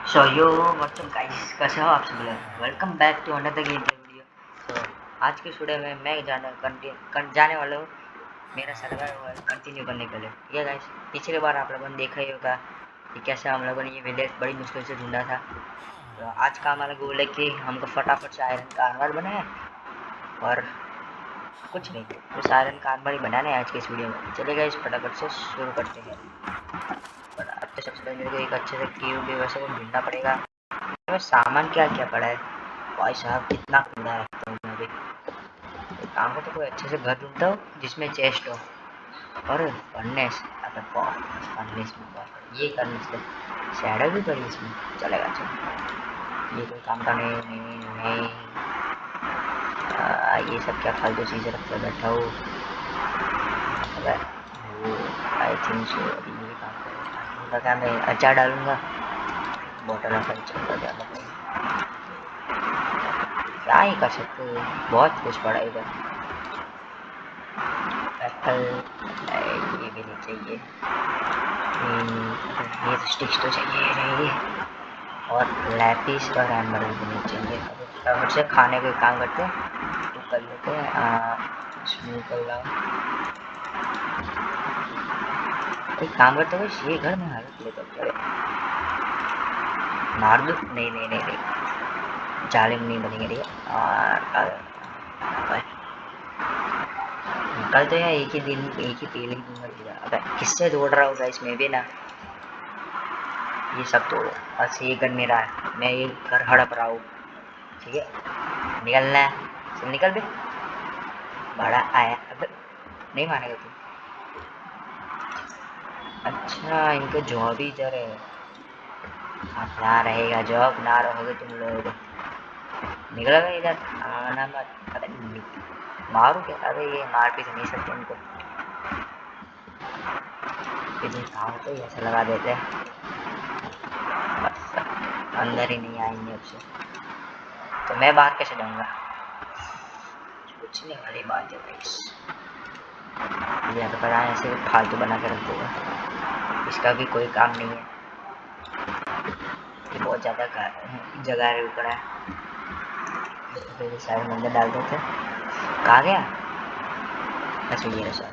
सो यो WhatsApp guys, कैसे हो आप सब लोग। Welcome back to another game play video. So आज के स्टूडियो में मैं जाने वाला हूँ मेरा सर्वाइवल कंटिन्यू करने के लिए। ये गाइस, पिछली बार आप लोगों ने देखा ही होगा कि कैसे हम लोगों ने ये विलेज बड़ी मुश्किल से ढूंढा था। तो आज का हमारा गोल है कि हमको फटाफट से आयरन का आर्मर बनाए और कुछ नहीं, उस आयरन का आर्मर ही बनाना है आज के इस वीडियो में। चलिए गाइस, फटाफट से शुरू करते हैं। तो सबसे पहले मेरे को एक अच्छे से क्यूब भी वैसे वो ढूंढना पड़ेगा। में सामान क्या क्या पड़ा है भाई साहब, कितना कूड़ा रखता हूँ मैं भी। एक काम को तो कोई अच्छे से घर ढूंढता हूँ जिसमें चेस्ट हो और फर्नेस। अबे फर्नेस में ये करने से शैडो भी पड़ी इसमें, चलेगा चलो। ये कोई काम का नहीं। ये सब क्या फालतू चीज़ें रख कर बैठा हूँ। आई थिंक सो अभी ये काम करेगा क्या, मैं अचार डालूंगा, बॉटल ऑफ अचार क्या क्या ही कर सकते हो, बहुत कुछ पड़ा इधर। एप्पल ये भी नहीं चाहिए, ये स्टिक्स तो चाहिए रहेगी, और लैपिस और एमर भी नहीं चाहिए। अब मुझसे खाने को काम करते हैं तो कर लेते हैं। एक काम करते हैं, ये घर में हालत लेकर चले मार दो। नहीं जालिम नहीं बनेंगे। कल तो यार एक ही दिन एक ही पेड़ ही दूंगा। अब किससे जोड़ रहा होगा इसमें भी ना, ये सब तोड़ो। बस ये गन मेरा है, मैं ये घर हड़प रहा हूँ। ठीक है, निकलना है, सब निकल भी। बड़ा आया अब नहीं मानेगा तू। अच्छा, इनको जॉब ही इधर है। अपना रहेगा जॉब, ना रहोगे तुम लोग। निकल गए इधर, आना मत। अरे मारू क्या, अरे ये मार भी तो नहीं सकते इनको। इतनी काम तो ऐसा लगा देते हैं, बस अंदर ही नहीं आएंगे अब से। तो मैं बाहर कैसे जाऊँगा, पूछने वाली बात है गाइस। ये तो पता है ऐसे फालतू बना के रख देगा, इसका भी कोई काम नहीं है। ये बहुत ज़्यादा जगह रुकड़ा है, फिर सारे मंदिर डाल देते। कहाँ गया, अच्छा ये रहा,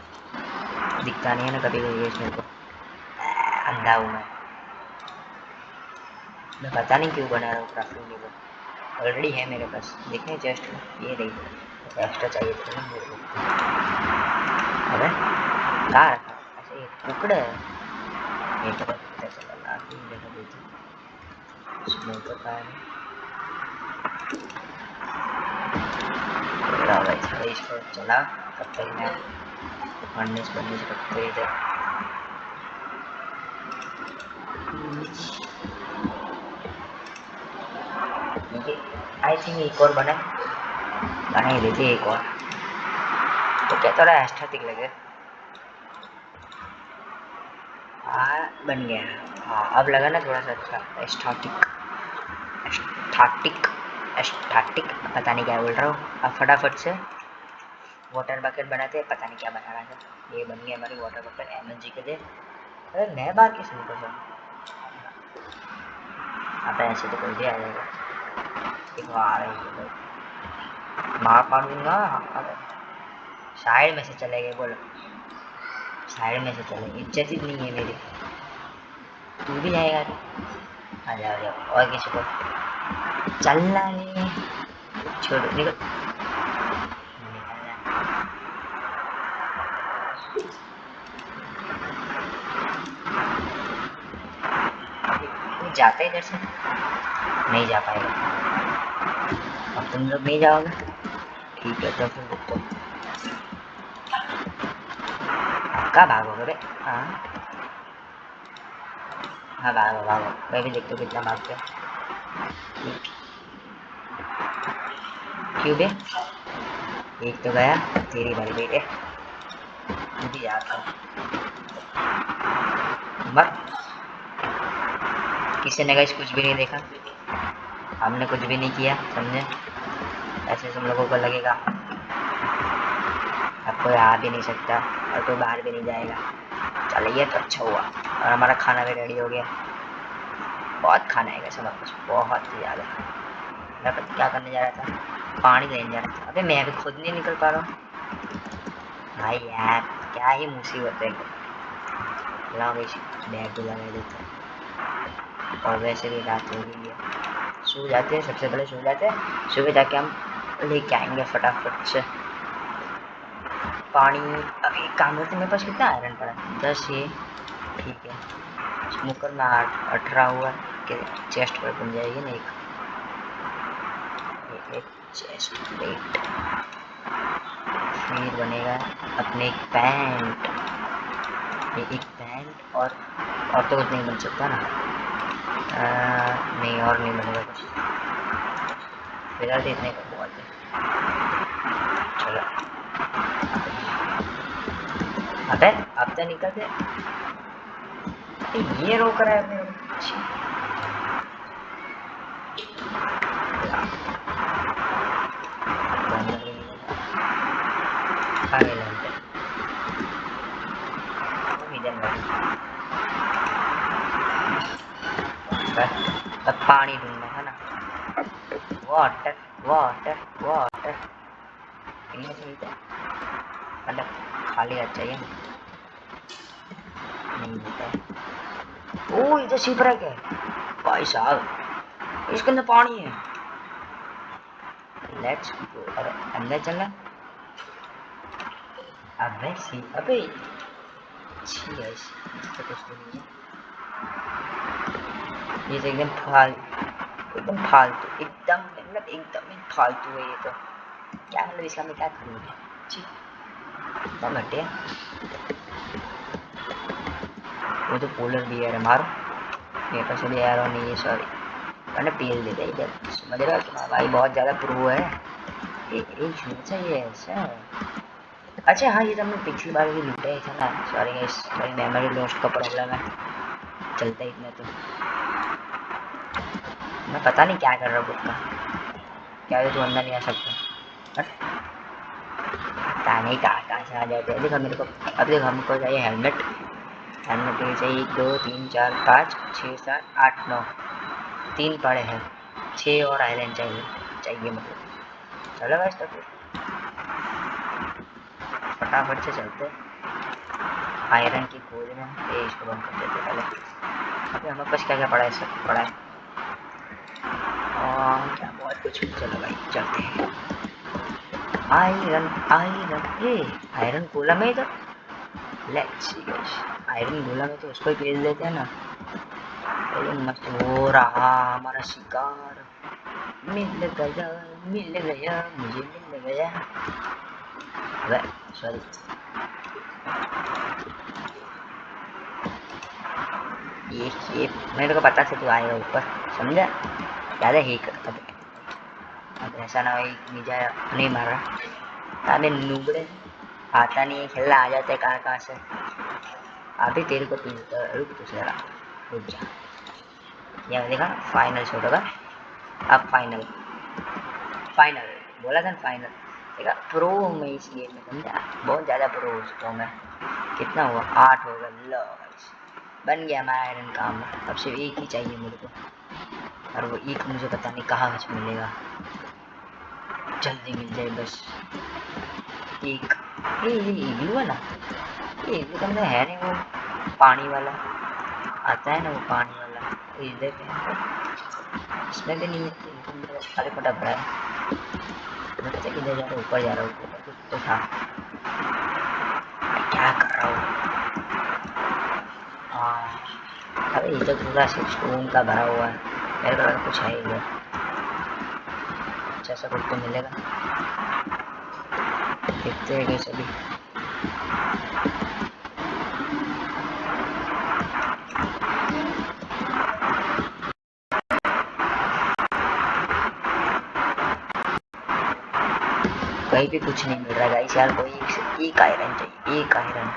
दिखता नहीं है ना कभी कभी इसमें को। अंधा हूँ मैं पता नहीं क्यों बना रहा हूँ क्राफ्टिंग टेबल, ऑलरेडी है मेरे पास। देखने जस्ट ये नहीं, एक्स्ट्रा चाहिए था ना मेरे को। अबे कहाँ रखा, ऐसे ये टुकड़ा है, ये तो पता चला ना कि जगह देती स्मोकर का है। भाई इसको चला तब तक मैं फर्नेस रखते थे। आई थिंक एक और बना ही देती एक और, तो क्या थोड़ा एस्थेटिक लगे। हाँ बन गया, हाँ अब लगा ना थोड़ा सा अच्छा। एस्थेटिक पता नहीं क्या बोल रहा हूँ। अब फटाफट से वाटर बकेट बनाते हैं, पता नहीं क्या बना रहा था। ये बन गया हमारी वाटर बकेट एमएनजी के लिए। अरे मैं बार किस नहीं कर सकता, अब ऐसे तो कोई भी आ जाएगा। देखो आ रही है, मार दूंगा। साइड में से चले गए, बोलो साइड में से चले, इज्जत ही नहीं है मेरी। तू भी जाएगा, आ जाओ और किसी को चलना नहीं, छोड़ो निकल। जाते इधर से नहीं जा पाएगा, अब तुम लोग नहीं जाओगे, ठीक है तो फिर तो कहाँ भागोगे बे। हाँ हाँ भागो, मैं भी देखता हूँ कितना भागते हैं। क्यों बे, एक तो गया तेरी भाई बेटे, तू भी जाता मत। किसी ने गाइस कुछ भी नहीं देखा, हमने कुछ भी नहीं किया, समझे। ऐसे तुम लोगों को लगेगा अब कोई आ भी नहीं सकता और कोई बाहर भी नहीं जाएगा। चलिए तो अच्छा हुआ, और हमारा खाना भी रेडी हो गया। बहुत खाना है वैसे मेरे पास, बहुत ही ज़्यादा। मैं पता क्या करने जा रहा था, पानी लेने जा रहा था। अबे मैं भी खुद नहीं निकल पा रहा हूँ भाई यार, क्या ही मुसीबत है। लाओ बैग भी लगा देते हैं। और वैसे भी रात हो गई है, सो जाते हैं, सबसे पहले सो जाते हैं, सुबह जाके हम लेके आएंगे फटाफट से पानी। अब एक काम करते, मेरे पास कितना आयरन पड़ा है, 10 ये ठीक है। स्मोकर में 18 हुआ कि चेस्ट पर बन जाएगी ना एक चेस्ट प्लेट, फिर बनेगा अपने एक पैंट, एक पैंट और तो कुछ नहीं बन सकता ना। नहीं और नहीं बनेगा कुछ, फिलहाल तो इतने का बहुत है। चलो अबे अब तो निकल दे, ये रोक रहा है मेरे को। अब पानी ढूंढना है ना, वाटर वाटर वाटर, मतलब खाली हाथ चाहिए नहीं मिलता है। ओ इधर शिपरेक है भाई साहब, इसके अंदर पानी है। लेट्स गो, अरे अंदर चलना। अबे सी अबे छी है तो कुछ नहीं है, ये तो एकदम फालतू एकदम, मतलब एकदम ही फालतू है ये तो। क्या मतलब इसका मैं क्या करूँ, एकदम घटिया। वो तो पोलर बियर है, मारो मेरे पास भी यार नहीं है, सॉरी मैंने पील दे दिया इधर। समझ रहा तुम्हारा भाई बहुत ज़्यादा प्रो है। एक सोचा ये ऐसा, अच्छा हाँ ये तो हमने पिछली बार भी लूटा ही था ना, sorry guys, sorry memory lost का प्रॉब्लम है, चलता ही इतना तो। मैं पता नहीं क्या कर रहा हूँ खुद का, क्या ये तो अंदर नहीं आ सकता, पता नहीं कहाँ से आ जाते हैं। देखो मेरे को, अब देखो हमको चाहिए हेलमेट, हेलमेट ये चाहिए 1 2 3 4 5 6 7 8 9, 3 पड़े हैं, 6 और आयरन चाहिए मतलब। चलो बस तो फिर फटाफट से चलते आयरन की खोज में। ये इसको बंद कर देते पहले। अभी हमारे पास क्या क्या पड़ा है, सब पड़ा है और क्या बहुत कुछ। चलो भाई चलते हैं। आयरन आयरन, ये आयरन गोला में इधर, लेट्स सी गाइस, आयरन गोला में तो उसको ही भेज देते हैं ना। ये मस्त हो रहा हमारा शिकार, मिल गया मुझे मिल गया। अबे सॉरी, ये मेरे को पता से तू आएगा ऊपर, समझा, ज़्यादा ही कर। अब ऐसा ना भाई नीचे नहीं मार रहा, अबे नूबड़े आता नहीं है खेलना, आ जाते कहाँ से। अभी तेरे को रुक तो जरा, रुक जा। ये देखा फाइनल शॉट होगा, अब फाइनल फाइनल बोला था फाइनल। देखा प्रो में इस गेम में, समझा, बहुत ज़्यादा प्रो हो चुका हूँ मैं। कितना हुआ, 8 होगा। लो बन गया हमारा आयरन काम। अब सिर्फ एक ही चाहिए मेरे को, और वो एक मुझे पता नहीं कहाँ से मिलेगा, जल्दी मिल जाए बस एक। ये इग्लू है ना, ये इग्लू का मतलब है नहीं, वो पानी वाला आता है ना, वो पानी वाला इधर इसमें भी नहीं है। खाली फटा पड़ा है, मैं पता किधर जा रहा हूँ, ऊपर जा रहा हूँ, कुछ तो था। क्या कर रहा हूँ, हाँ अरे इधर पूरा सिर्फ स्टोन का भरा हुआ है, मेरे को लगा कुछ है इधर, अच्छा सा कुछ तो मिलेगा, देखते हैं कैसे भी। कहीं भी कुछ नहीं मिल रहा गाइस यार, कोई एक आयरन चाहिए, एक आयरन।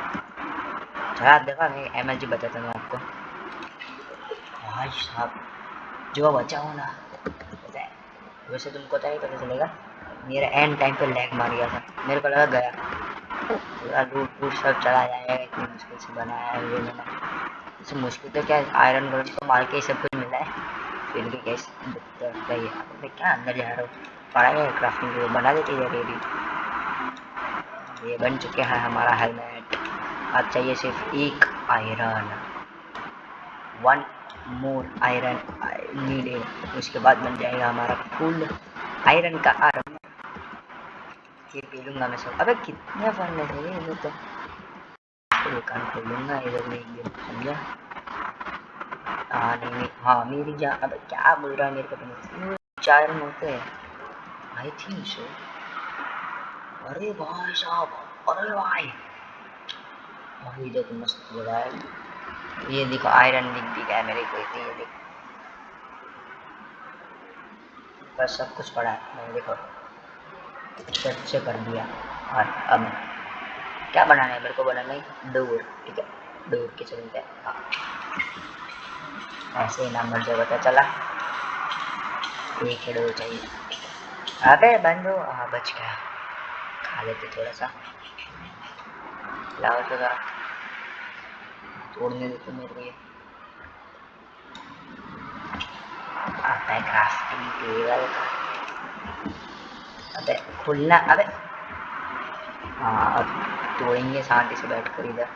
चला देखा मैं एमएलजी बताता हूँ आपको भाई साहब, जो बचा हो ना पता है, वैसे तुमको तो नहीं पता चलेगा, मेरा एंड टाइम पे लैग मार गया था, मेरे को लगा गया पूरा लूट वूट सब चला जाएगा, इतनी मुश्किल से बनाया है ये मैंने। इससे मुश्किल तो क्या, आयरन गोल्ड को मार के सब कुछ मिला है। फिर भी कैसे भाई मैं क्या अंदर जा रहा हूँ। पढ़ाई है क्राफ्टिंग को बना देते हैं रेडी। ये बन चुके हैं हमारा हेलमेट। अब चाहिए सिर्फ एक आयरन, 1 मोर आयरन नीडेड। उसके बाद बन जाएगा हमारा फुल आयरन का आर्मर। ये पी लूँगा मैं सब। अबे कितने फर्नेस है ये तो। दुकान खोलूँगा इधर में एक दिन, समझा। हाँ नहीं हाँ मेरी जा। अब क्या बोल रहा है मेरे को तो 4 होते हैं आई थिंक सो। अरे भाई साहब, अरे भाई भाई इधर तो मस्त जगह है। ये देखो आयरन दिख है मेरे को। ये देखो बस सब कुछ पड़ा है मैंने, देखो चट से कर दिया। और अब क्या बनाना है मेरे को? बनाना है डोर, ठीक है। डोर के चलते हैं। हाँ ऐसे ही नाम मर जाए, पता चला। एक ही डोर चाहिए। अबे बंद हो। हाँ बच गया। खा लेते थोड़ा सा। लाओ तो जरा तोड़ने देते मेरे को। ये आता है क्राफ्टिंग टेबल। अबे खुलना। अबे हाँ अब तोड़ेंगे शांति से बैठ कर इधर।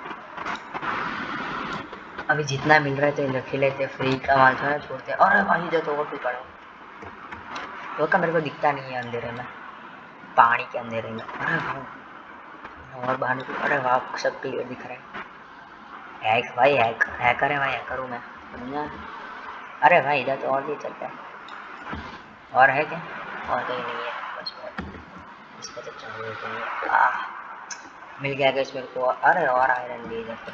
अभी जितना मिल रहा है तो रख ही लेते, फ्री का माल थोड़ा छोड़ते हैं। और वहीं जो तो और भी पड़ा वो का मेरे को दिखता नहीं है अंधेरे में, पानी के अंधेरे में। अरे वाह और बाहर निकल। अरे वाह सब क्लियर दिख रहा है। हैक भाई, हैकर है भाई, हैकर हूँ मैं, समझा। अरे भाई इधर तो और भी चलता है। और है क्या? और कहीं नहीं है बस इसका तो चाहिए। मिल गया गैस मेरे को। अरे और आयरन भी इधर पे।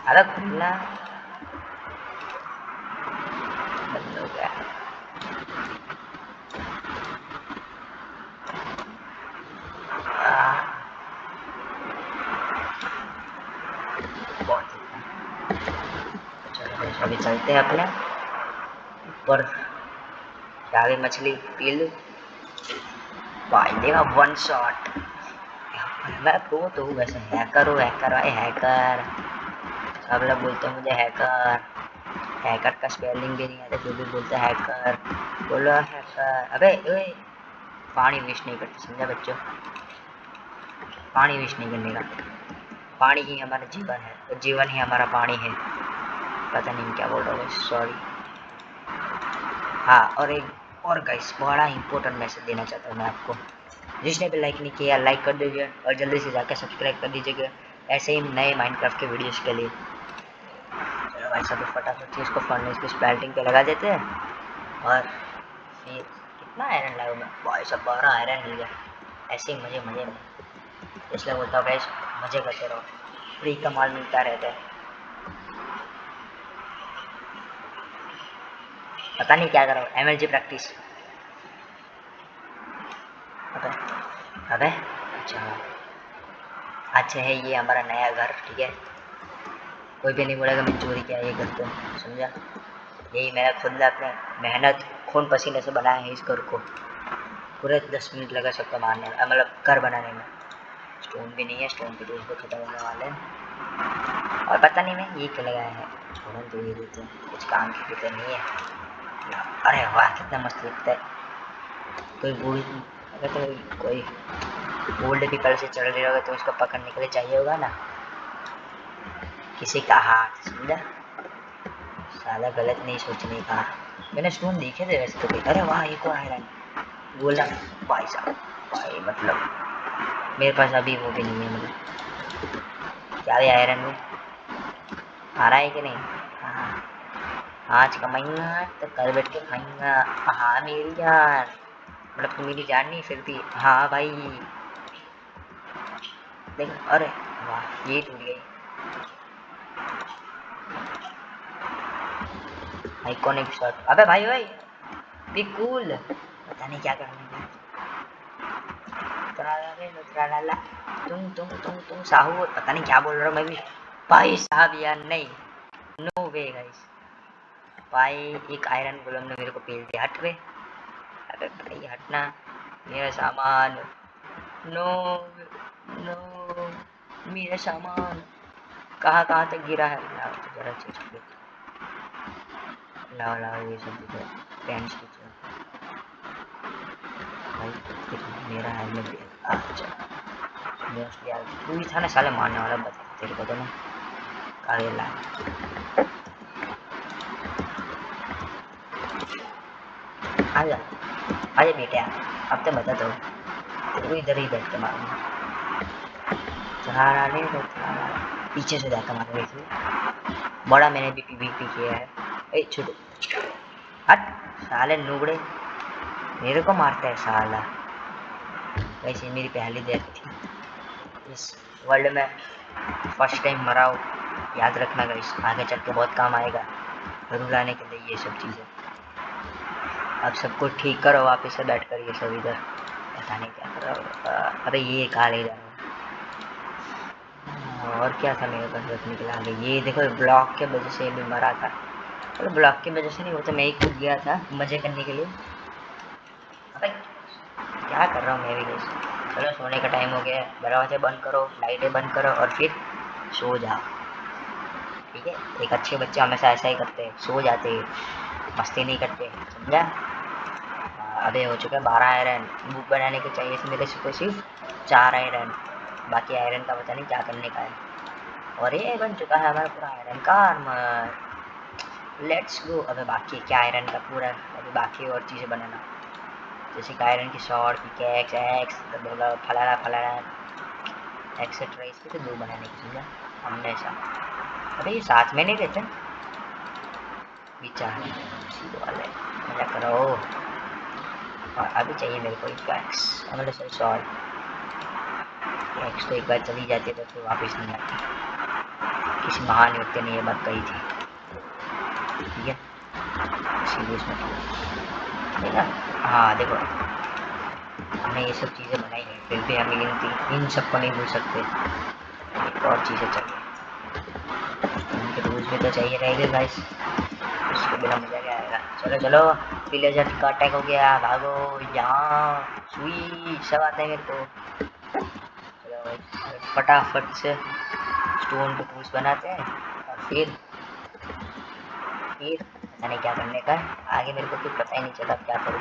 अरे खुलना बंद हो गया। बहुत चलो अभी चलते हैं अपने ऊपर। आगे मछली पी लूँ भाई। देखा 1 शॉट। मैं तो हूँ वैसे, हैकर हूँ, हैकर भाई हैकर। सब लोग बोलते हैं मुझे हैकर। हैकर का स्पेलिंग भी नहीं आता फिर भी बोलते हैं हैकर। बोलो हैकर। अबे ओए पानी वेस्ट नहीं करते, समझा बच्चों। पानी वेस्ट नहीं करने का। पानी ही हमारा जीवन है और जीवन ही हमारा पानी है। पता नहीं क्या बोल रहा हूँ, सॉरी। हाँ और एक और गाइस बड़ा इंपॉर्टेंट मैसेज देना चाहता हूँ मैं आपको। जिसने भी लाइक नहीं किया लाइक कर दीजिए और जल्दी से जाकर सब्सक्राइब कर दीजिएगा ऐसे ही नए माइनक्राफ्ट के वीडियोस के लिए। चलो भाई सभी फटाफट से इसको फर्नेस की स्पेल्टिंग पे लगा देते हैं। और फिर कितना आयरन लाऊं मैं भाई सब? 12 आयरन मिल गया। ऐसे ही मजे मजे में, इसलिए बोलता हूँ गाइस मजे करते रहो, फ्री का माल मिलता रहता है। पता नहीं क्या कर रहा हूँ, MLG प्रैक्टिस। अबे अबे अच्छा अच्छा है ये हमारा नया घर, ठीक है। कोई भी नहीं बोलेगा मैं चोरी किया ये घर तो, समझा। यही मैंने खुद ने अपने मेहनत खून पसीने से बनाया है इस घर को। पूरे 10 मिनट लगा सबको मारने में, मतलब घर बनाने में। स्टोन भी नहीं है, स्टोन भी तो उसको खत्म होने वाले हैं। और पता नहीं मैं ये क्या लगाया है। छोड़ो तो ये देते हैं, कुछ काम की तो नहीं है। अरे वाह कितना मस्त लगता है। कोई बूढ़ी अगर तो कोई ओल्ड पीपल से चल रही होगा तो उसको पकड़ने के लिए चाहिए होगा ना किसी का हाथ, समझा। साला गलत नहीं सोचने का। मैंने स्टोन देखे थे वैसे तो। अरे वाह एक और आयरन बोला भाई साहब। भाई मतलब मेरे पास अभी वो भी नहीं है, मतलब क्या है आयरन में आ रहा है कि नहीं। हाँ आज कमाएंगा तो कल बैठ के खाएंगा। हाँ मेरी जान, मतलब तो मेरी जान नहीं फिर भी हाँ भाई। देख अरे वाह ये टूट गई। Iconic shot. अबे भाई भाई बी कूल। पता नहीं क्या करने का। ला तुम साहू पता नहीं क्या बोल रहा हूँ मैं भी। भाई साहब यार नहीं, नो वे गाइस। भाई एक आयरन गोलम ने मेरे को पेल दिया। हट वे। अबे भाई हटना मेरा सामान। नो नो मेरा सामान कहाँ कहाँ तक गिरा है। जरा चेक लाओ लाओ ये सब पेंट्स कुछ भाई मेरा हेलमेट भी अच्छा मोस्टली यार तू ही था ना साले मारने वाला बता तेरे को तो ना अरे ला आजा आजा बेटा अब तो बता दो तेरे को इधर ही बैठ के मारूंगा सहारा ले तो पीछे से जाकर मारो वैसे बड़ा मैंने भी पीवीपी किया है ए छोटू हट साले नुबड़े मेरे को मारता है साला वैसे मेरी पहली डेथ थी इस वर्ल्ड में फर्स्ट टाइम मरा हूँ याद रखना गाइस आगे चल के बहुत काम आएगा रुलाने के लिए ये सब चीज़ें अब सबको ठीक करो वापस से बैठ कर ये सब इधर पता नहीं क्या कर रहा हूँ अरे ये कहाँ ले जा रहा हूँ और क्या था मेरे पास रखने के लिए आगे ये देखो ब्लॉक के वजह से भी मरा था और ब्लॉक की वजह से नहीं होता मैं ही कूद गया था मजे करने के लिए अबे क्या कर रहा हूँ मैं भी गाइस चलो सोने का टाइम हो गया दरवाजे बंद करो लाइटें बंद करो और फिर सो जाओ ठीक है एक अच्छे बच्चे हमेशा ऐसा ही करते हैं सो जाते हैं मस्ती नहीं करते समझा अबे हो चुका है 12 आयरन बुक बनाने के चाहिए से मेरे को सिर्फ 4 आयरन बाकी आयरन का पता नहीं क्या करने का है और ये बन चुका है हमारा पूरा आयरन का आर्मर लेट्स गो अबे बाकी क्या आयरन का पूरा अभी बाकी और चीज़ें बनाना जैसे कि आयरन की शॉर्ट पिकैक्स एक्स फलाना फलाना एक्सेट्रा इसके तो 2 बनाने की समझा हमेशा अबे ये साथ में नहीं रहते विचार सीधे वाले मजा करो और अभी चाहिए मेरे को पिकैक्स मतलब सर शॉर्ट पिकैक्स तो एक बार चली जाती है तो फिर वापस नहीं आती किसी महान व्यक्ति ने ये बात कही थी ठीक है सीरियस मतलब ना हाँ देखो हमने ये सब चीज़ें बनाई हैं फिर भी हमें इन सबको नहीं भूल सकते एक और चीज़ें चाहिए उनके रूल्स भी तो चाहिए रहेंगे गाइस उसके बिना मजा क्या आएगा चलो चलो विलेजर का अटैक हो गया भागो यहाँ सुई सब आते हैं मेरे को चलो भाई फटाफट से स्टोन के टूल्स बनाते हैं और फिर पता नहीं क्या करने का है आगे मेरे को कुछ पता ही नहीं चला क्या करूँ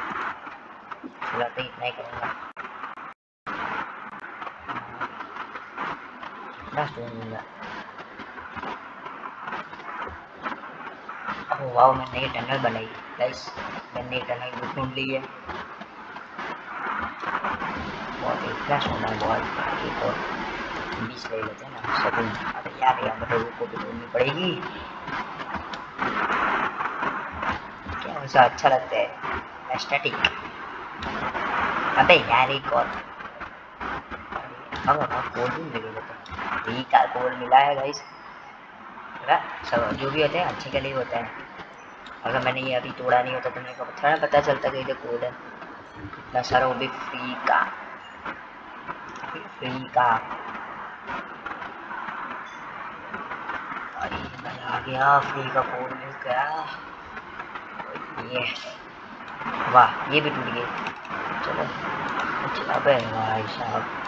फिलहाल तो इतना ही करूँगा कितना स्टोन मिला वाह मैं नई टनल बनाई गाइस मैं नई टनल भी ढूंढ ली है बहुत इतना सोना है बहुत एक और 20 ले लेते हैं ना सब अरे यार यहाँ बटोर को भी ढूंढनी पड़ेगी क्या वैसा अच्छा लगता है एस्थेटिक अबे यार एक और अब कोड भी मिलेगा तो यही का कोड मिला है गाइस सब जो भी होते हैं अच्छे के लिए होता है अगर मैंने ये अभी तोड़ा नहीं होता तो मेरे को थोड़ा पता चलता कि ये कोड है इतना सारा वो भी फ्री का अरे मजा आ गया फ्री का कोड मिल गया ये वाह ये भी टूट गए चलो अच्छा अबे भाई साहब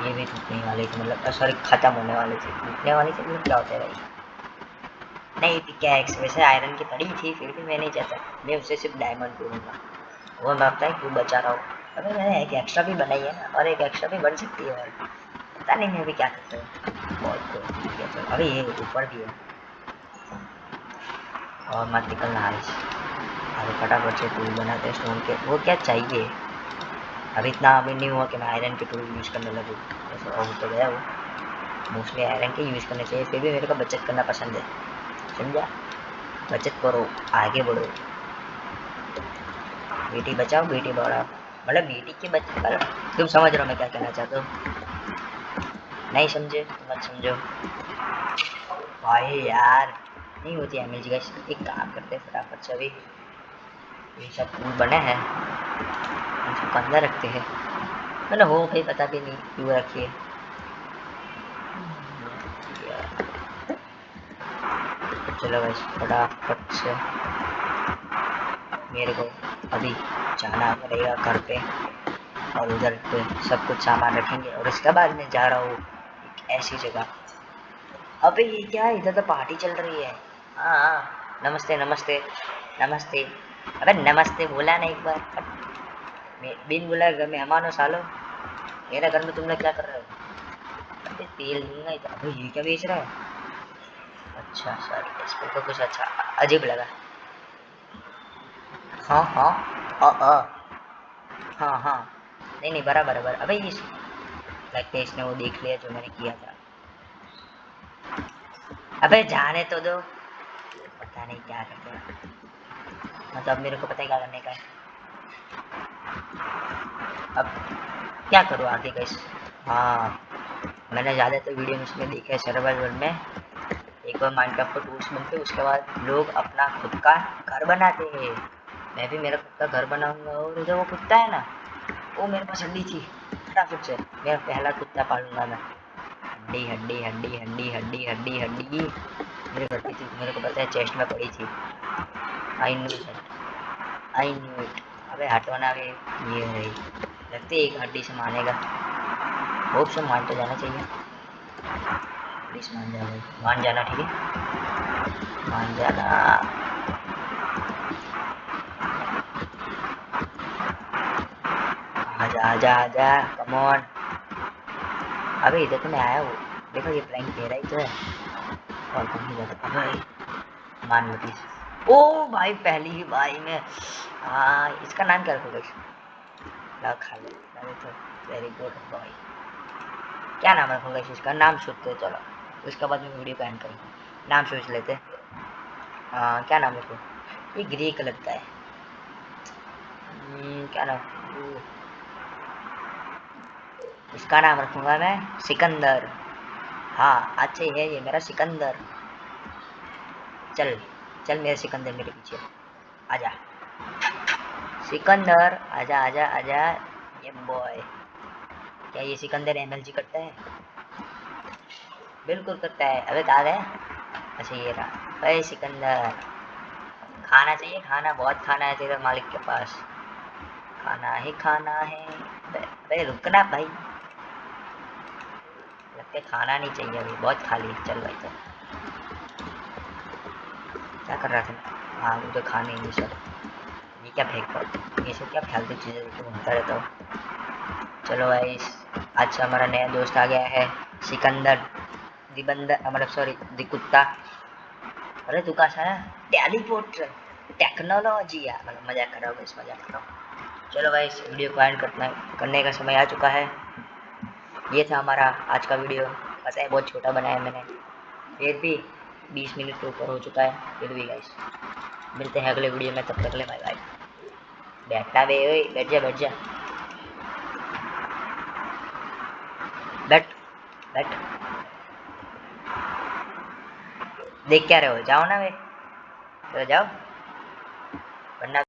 ये भी टूटने वाले थे मतलब सॉरी ख़त्म होने वाले थे टूटने वाले थे मतलब क्या होता है भाई नहीं पिकैक्स वैसे आयरन की पड़ी थी फिर भी मैं नहीं चाहता मैं उससे सिर्फ डायमंड ढूंढूंगा वो लगता है क्यों बचा रहा हूँ अबे मैंने एक एक्स्ट्रा भी बनाई है ना और एक एक्स्ट्रा भी बन सकती है और पता नहीं मैं अभी क्या करता हूँ बहुत अभी ये ऊपर भी है और मत निकलना आइस अभी फटाफट से टूल बनाते हैं स्टोन के वो क्या चाहिए अभी इतना अभी नहीं हुआ कि मैं आयरन के टूल यूज़ करने लगूँ जैसे हो तो गया वो मोस्टली आयरन के यूज़ करने चाहिए फिर भी मेरे को बचत करना पसंद है समझा बचत करो आगे बढ़ो बेटी बचाओ बेटी बढ़ाओ मतलब बेटी की बचत करो तुम समझ रहे हो मैं क्या कहना चाहता हूँ नहीं समझे तो मत समझो भाई यार नहीं होती एमएलजी का एक काम करते हैं फटाफट से अभी ये सब फूल बने हैं इनको अंदर रखते हैं मतलब हो भाई पता भी नहीं क्यों रखिए चलो भाई फटाफट से मेरे को अभी जाना पड़ेगा घर पे और उधर पे सब कुछ सामान रखेंगे और इसके बाद मैं जा रहा हूँ एक ऐसी जगह अबे ये क्या है इधर तो पार्टी चल रही है हाँ नमस्ते नमस्ते नमस्ते। अबे नमस्ते बोला ना एक बार। बिन बोला घर मेहमान हो सालो। मेरे घर में तुम लोग क्या कर रहे हो? अबे तेल दूंगा इधर। अबे ये क्या बेच रहा है? अच्छा सॉरी, इसमें तो कुछ अच्छा अजीब लगा। हाँ हाँ। हाँ हाँ। नहीं नहीं, बराबर बराबर। अबे इस लगता है इसने वो देख लिया जो मैंने किया था। अबे जाने तो दो। पता नहीं क्या करते हैं। मतलब मेरे को पता है क्या करने का है। अब क्या करूँ आगे गाइस? हाँ, मैंने ज़्यादातर वीडियो में उसमें देखा है सर्वाइवल में एक बार माइनक्राफ्ट को टूल्स मिलते हैं उसके बाद लोग अपना खुद का घर बनाते हैं। मैं भी मेरा खुद का घर बनाऊंगा। और उधर वो कुत्ता है ना, वो मेरे पास हड्डी थी, फटाफट से मेरा पहला कुत्ता पालूंगा मैं। हड्डी हड्डी हड्डी हड्डी हड्डी हड्डी हड्डी मेरे घर पे थी, मेरे को पता है चेस्ट में पड़ी थी। I knew it, I knew it. अबे हटवाना भी ये रही लगती है एक हड्डी से मानेगा। होप से मान तो जाना चाहिए। प्लीज मान जाना, मान जाना ठीक है, मान जाना। आजा आजा आजा, कम ऑन। अबे इधर तो मैं आया हूँ। देखो ये प्रैंक मेरा ही तो है। और कौन ही जाता। अबे मान लो प्लीज। ओ भाई पहली ही बारी में। हाँ, इसका नाम क्या रखोगे? ला खा ले, अरे तो वेरी गुड बॉय। क्या नाम रखोगे इसका? नाम सोचते चलो, उसके बाद में वीडियो को एंड करेंगे। नाम सोच लेते। क्या नाम रखो? ये ग्रे कलर का है। क्या नाम? इसका नाम रखूंगा मैं सिकंदर। हाँ अच्छा ही है ये मेरा सिकंदर। चल चल मेरे सिकंदर मेरे पीछे आजा। सिकंदर आजा आजा आजा। ये बॉय। क्या ये सिकंदर एमएलजी करता है? बिल्कुल करता है। अबे कहाँ गया? अच्छा ये रहा। भाई सिकंदर, खाना चाहिए? खाना बहुत खाना है तेरे मालिक के पास। खाना ही खाना है। अबे रुकना भाई, लगता है खाना नहीं चाहिए अभी, बहुत खा ली। चल भाई तो क्या कर रहा था? हाँ मुझे खाने ये सब। ये क्या फेंक कर, ये सब क्या फालतू चीज़ें लेके घूमता रहता हूँ। चलो भाई, आज हमारा नया दोस्त आ गया है सिकंदर दिबंदर, मतलब सॉरी दिकुत्ता। अरे तू कहाँ से आया? टेलीपोर्ट टेक्नोलॉजी यार, मतलब मजाक कर रहा हूँ इस मजाक कर रहा हूँ। चलो भाई इस वीडियो को एंड करने का समय आ चुका है। ये था हमारा आज का वीडियो। पता है बहुत छोटा बनाया मैंने, फिर भी 20 मिनट के ऊपर हो चुका है। फिर भी गाइस मिलते हैं अगले वीडियो में, तब तक ले बाय बाय। बैठना बे, ओए बैठ जा बैठ जा, बैठ बैठ। देख क्या रहे हो? जाओ ना बे, तो जाओ वरना